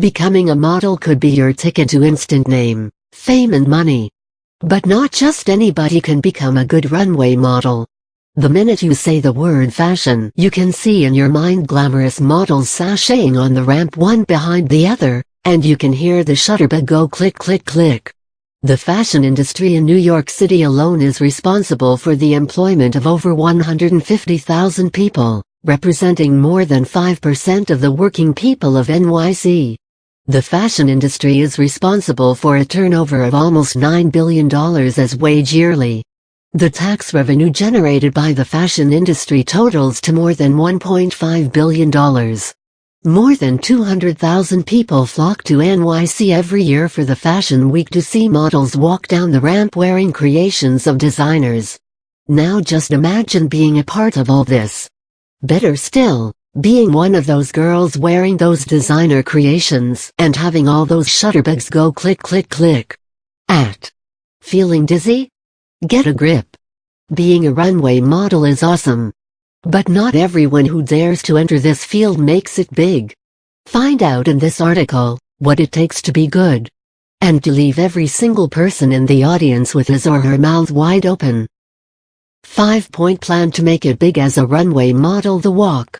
Becoming a model could be your ticket to instant name, fame and money. But not just anybody can become a good runway model. The minute you say the word fashion, you can see in your mind glamorous models sashaying on the ramp one behind the other, and you can hear the shutterbug go click click click. The fashion industry in New York City alone is responsible for the employment of over 150,000 people, representing more than 5% of the working people of NYC. The fashion industry is responsible for a turnover of almost $9 billion as wage yearly. The tax revenue generated by the fashion industry totals to more than $1.5 billion. More than 200,000 people flock to NYC every year for the Fashion Week to see models walk down the ramp wearing creations of designers. Now just imagine being a part of all this. Better still, being one of those girls wearing those designer creations and having all those shutterbugs go click click click. Feeling dizzy? Get a grip. Being a runway model is awesome. But not everyone who dares to enter this field makes it big. Find out in this article what it takes to be good. And to leave every single person in the audience with his or her mouth wide open. 5-point plan to make it big as a runway model. The walk.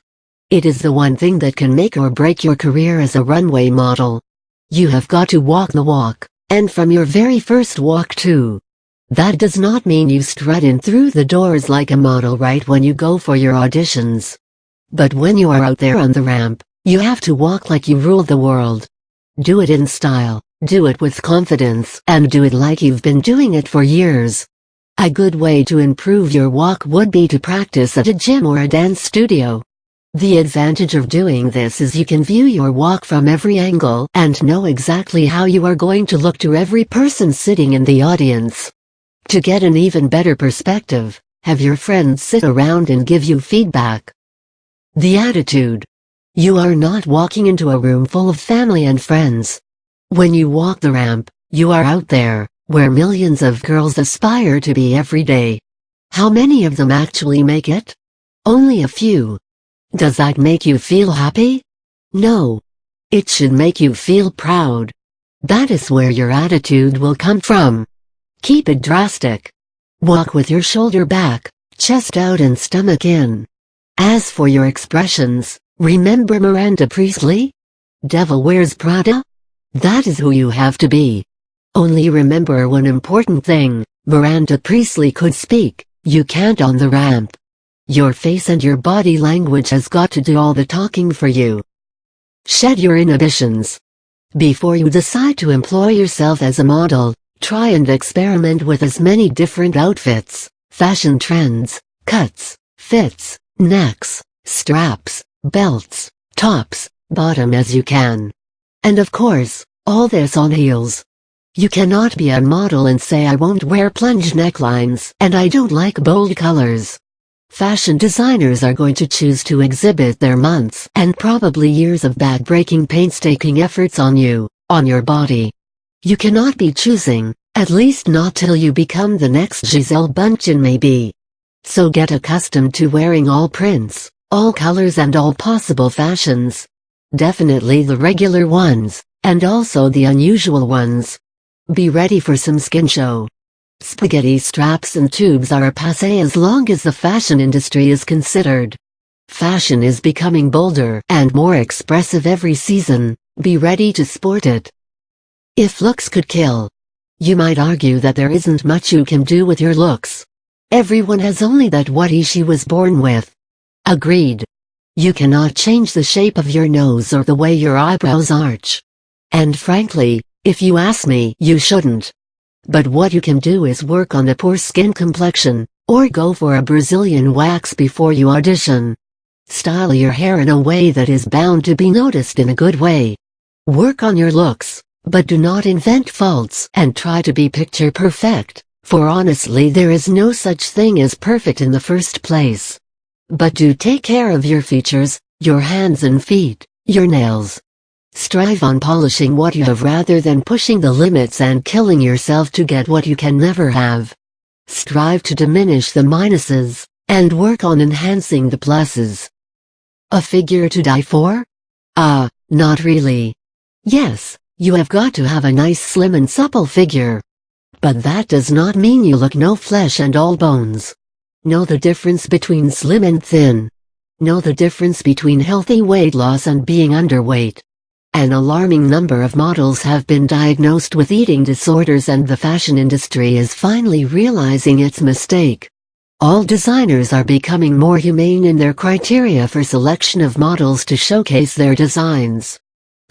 It is the one thing that can make or break your career as a runway model. You have got to walk the walk, and from your very first walk too. That does not mean you strut in through the doors like a model right when you go for your auditions. But when you are out there on the ramp, you have to walk like you rule the world. Do it in style, do it with confidence, and do it like you've been doing it for years. A good way to improve your walk would be to practice at a gym or a dance studio. The advantage of doing this is you can view your walk from every angle and know exactly how you are going to look to every person sitting in the audience. To get an even better perspective, have your friends sit around and give you feedback. The attitude. You are not walking into a room full of family and friends. When you walk the ramp, you are out there, where millions of girls aspire to be every day. How many of them actually make it? Only a few. Does that make you feel happy? No. It should make you feel proud. That is where your attitude will come from. Keep it drastic. Walk with your shoulder back, chest out and stomach in. As for your expressions, remember Miranda Priestly? Devil Wears Prada? That is who you have to be. Only remember one important thing, Miranda Priestly could speak, you can't on the ramp. Your face and your body language has got to do all the talking for you. Shed your inhibitions. Before you decide to employ yourself as a model, try and experiment with as many different outfits, fashion trends, cuts, fits, necks, straps, belts, tops, bottom as you can. And of course, all this on heels. You cannot be a model and say I won't wear plunge necklines and I don't like bold colors. Fashion designers are going to choose to exhibit their months and probably years of back-breaking painstaking efforts on you, on your body. You cannot be choosing, at least not till you become the next Gisele Bündchen maybe. So get accustomed to wearing all prints, all colors and all possible fashions. Definitely the regular ones, and also the unusual ones. Be ready for some skin show. Spaghetti straps and tubes are a passé as long as the fashion industry is considered. Fashion is becoming bolder and more expressive every season, be ready to sport it. If looks could kill. You might argue that there isn't much you can do with your looks. Everyone has only that what she was born with. Agreed. You cannot change the shape of your nose or the way your eyebrows arch. And frankly, if you ask me, you shouldn't. But what you can do is work on a poor skin complexion, or go for a Brazilian wax before you audition. Style your hair in a way that is bound to be noticed in a good way. Work on your looks, but do not invent faults and try to be picture perfect, for honestly there is no such thing as perfect in the first place. But do take care of your features, your hands and feet, your nails. Strive on polishing what you have rather than pushing the limits and killing yourself to get what you can never have. Strive to diminish the minuses, and work on enhancing the pluses. A figure to die for? Not really. Yes, you have got to have a nice slim and supple figure. But that does not mean you look no flesh and all bones. Know the difference between slim and thin. Know the difference between healthy weight loss and being underweight. An alarming number of models have been diagnosed with eating disorders, and the fashion industry is finally realizing its mistake. All designers are becoming more humane in their criteria for selection of models to showcase their designs.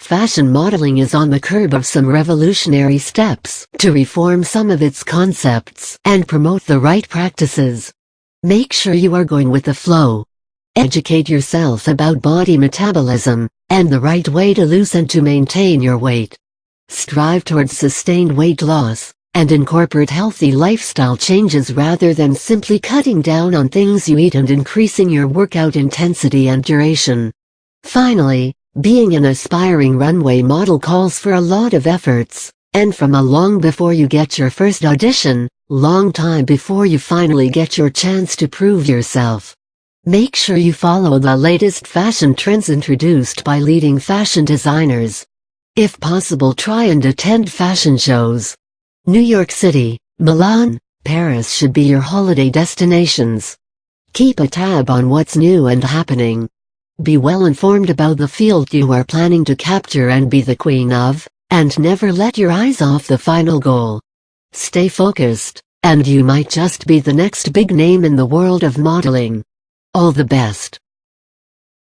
Fashion modeling is on the curb of some revolutionary steps to reform some of its concepts and promote the right practices. Make sure you are going with the flow. Educate yourself about body metabolism and the right way to lose and to maintain your weight. Strive towards sustained weight loss and incorporate healthy lifestyle changes rather than simply cutting down on things you eat and increasing your workout intensity and duration. Finally, being an aspiring runway model calls for a lot of efforts, and from a long before you get your first audition, long time before you finally get your chance to prove yourself. Make sure you follow the latest fashion trends introduced by leading fashion designers. If possible, try and attend fashion shows. New York City, Milan, Paris should be your holiday destinations. Keep a tab on what's new and happening. Be well informed about the field you are planning to capture and be the queen of, and never let your eyes off the final goal. Stay focused, and you might just be the next big name in the world of modeling. All the best.